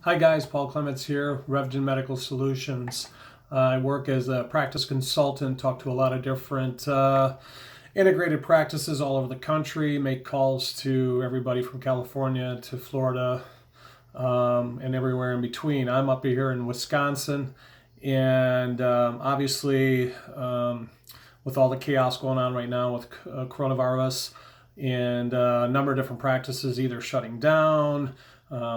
Hi guys, Paul Clements here, Revgen Medical Solutions. I work as a practice consultant, talk to a lot of different integrated practices all over the country, make calls to everybody from California to Florida and everywhere in between. I'm up here in Wisconsin, and obviously, with all the chaos going on right now with coronavirus, and a number of different practices either shutting down,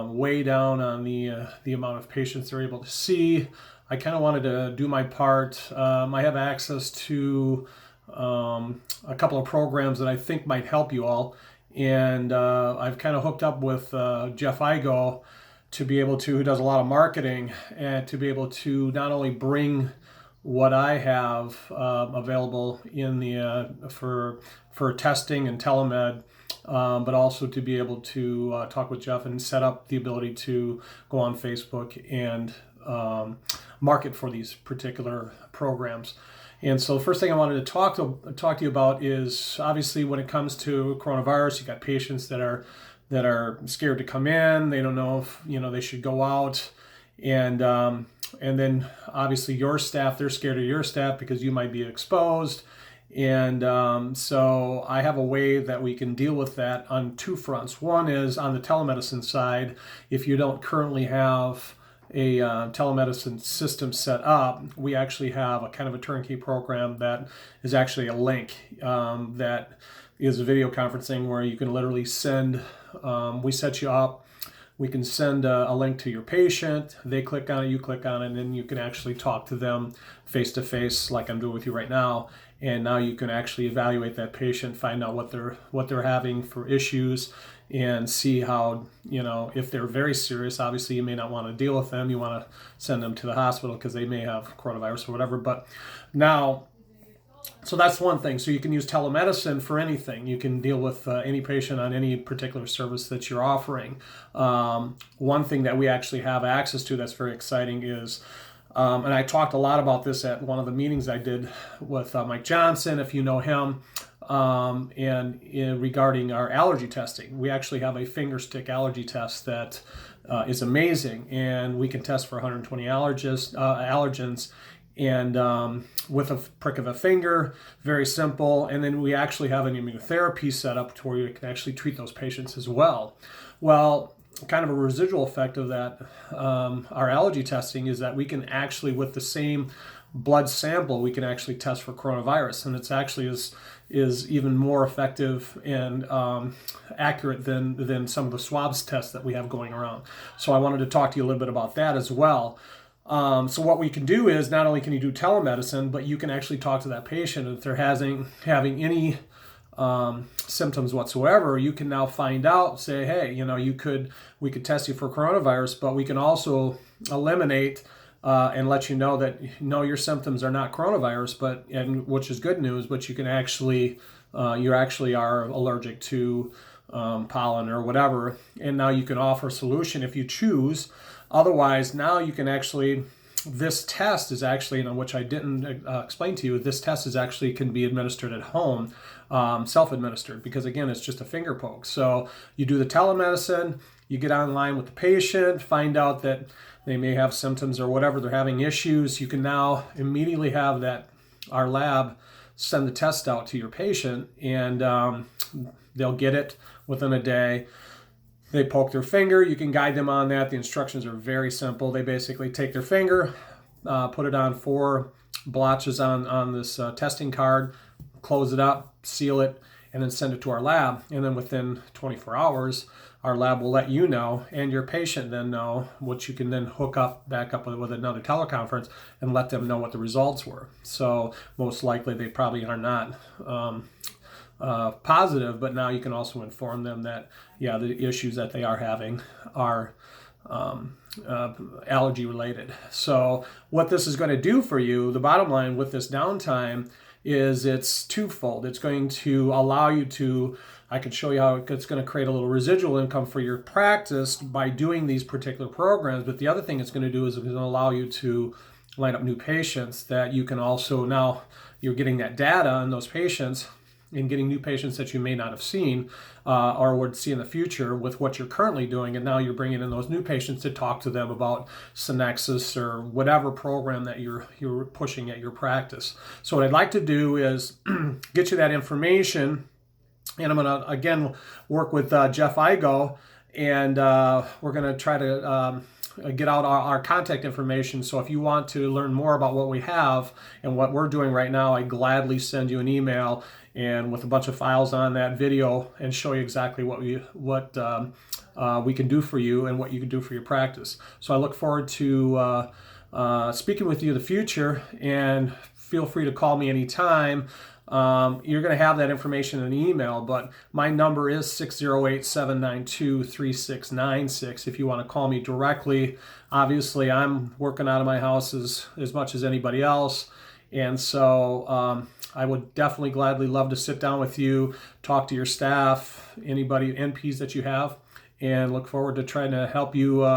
way down on the amount of patients they're able to see. I kind of wanted to do my part. I have access to a couple of programs that I think might help you all, and I've kind of hooked up with Jeff Igo to be able to, who does a lot of marketing, and to be able to not only bring what I have available in the for testing and telemed, but also to be able to talk with Jeff and set up the ability to go on Facebook and market for these particular programs. And so the first thing I wanted to talk to you about is, obviously, when it comes to coronavirus, you got patients that are scared to come in. They don't know if they should go out, and then obviously your staff, they're scared of your staff because you might be exposed. And so I have a way that we can deal with that on two fronts. One is on the telemedicine side. If you don't currently have a telemedicine system set up, we actually have a kind of a turnkey program that is actually a link that is a video conferencing where you can literally send, we set you up, we can send a link to your patient, they click on it, you click on it, and then you can actually talk to them face to face like I'm doing with you right now. And now you can actually evaluate that patient, find out what they're having for issues, and see how, if they're very serious. Obviously you may not want to deal with them, you want to send them to the hospital because they may have coronavirus or whatever. But now, so that's one thing. So you can use telemedicine for anything. You can deal with any patient on any particular service that you're offering. One thing that we actually have access to that's very exciting is, and I talked a lot about this at one of the meetings I did with Mike Johnson, if you know him, regarding our allergy testing. We actually have a finger stick allergy test that is amazing, and we can test for 120 allergens, and with a prick of a finger, very simple. And then we actually have an immunotherapy set up to where you can actually treat those patients as well. Well, kind of a residual effect of that, our allergy testing, is that we can actually, with the same blood sample, we can actually test for coronavirus, and it's actually is even more effective and accurate than some of the swabs tests that we have going around. So I wanted to talk to you a little bit about that as well. So what we can do is, not only can you do telemedicine, but you can actually talk to that patient. If they're having any symptoms whatsoever, you can now find out, say, hey, we could test you for coronavirus, but we can also eliminate and let you know that your symptoms are not coronavirus, which is good news, but you can actually you actually are allergic to pollen or whatever, and now you can offer a solution if you choose. Otherwise, now you can actually, this test is actually, which I didn't explain to you, this test is actually can be administered at home, self-administered, because again, it's just a finger poke. So you do the telemedicine, you get online with the patient, find out that they may have symptoms or whatever, they're having issues. You can now immediately have our lab send the test out to your patient, and they'll get it within a day. They poke their finger, you can guide them on that. The instructions are very simple. They basically take their finger, put it on 4 blotches on this testing card, close it up, seal it, and then send it to our lab. And then within 24 hours, our lab will let you know, and your patient then know, which you can then hook back up with another teleconference and let them know what the results were. So most likely they probably are not positive, but now you can also inform them that, the issues that they are having are allergy related. So what this is going to do for you, the bottom line with this downtime, is it's twofold. It's going to allow you to, I can show you how it's going to create a little residual income for your practice by doing these particular programs. But the other thing it's going to do is it's going to allow you to line up new patients that you can also, now you're getting that data on those patients, and getting new patients that you may not have seen or would see in the future with what you're currently doing. And now you're bringing in those new patients to talk to them about Synexus or whatever program that you're pushing at your practice. So what I'd like to do is get you that information. And I'm going to, again, work with Jeff Igo, and we're going to try to get out our contact information. So if you want to learn more about what we have and what we're doing right now, I gladly send you an email and with a bunch of files on that video and show you exactly what we can do for you and what you can do for your practice. So I look forward to speaking with you in the future, and feel free to call me anytime. You're going to have that information in an email, but my number is 608-792-3696 if you want to call me directly. Obviously, I'm working out of my house as much as anybody else, and so I would definitely gladly love to sit down with you, talk to your staff, anybody, NPs that you have, and look forward to trying to help you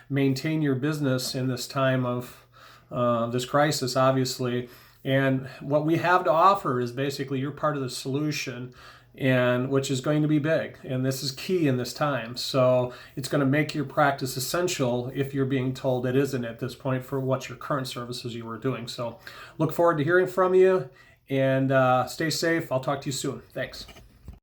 maintain your business in this time of this crisis, obviously. And what we have to offer is basically you're part of the solution, and which is going to be big. And this is key in this time. So it's going to make your practice essential if you're being told it isn't at this point for what your current services you were doing. So look forward to hearing from you, and stay safe. I'll talk to you soon. Thanks.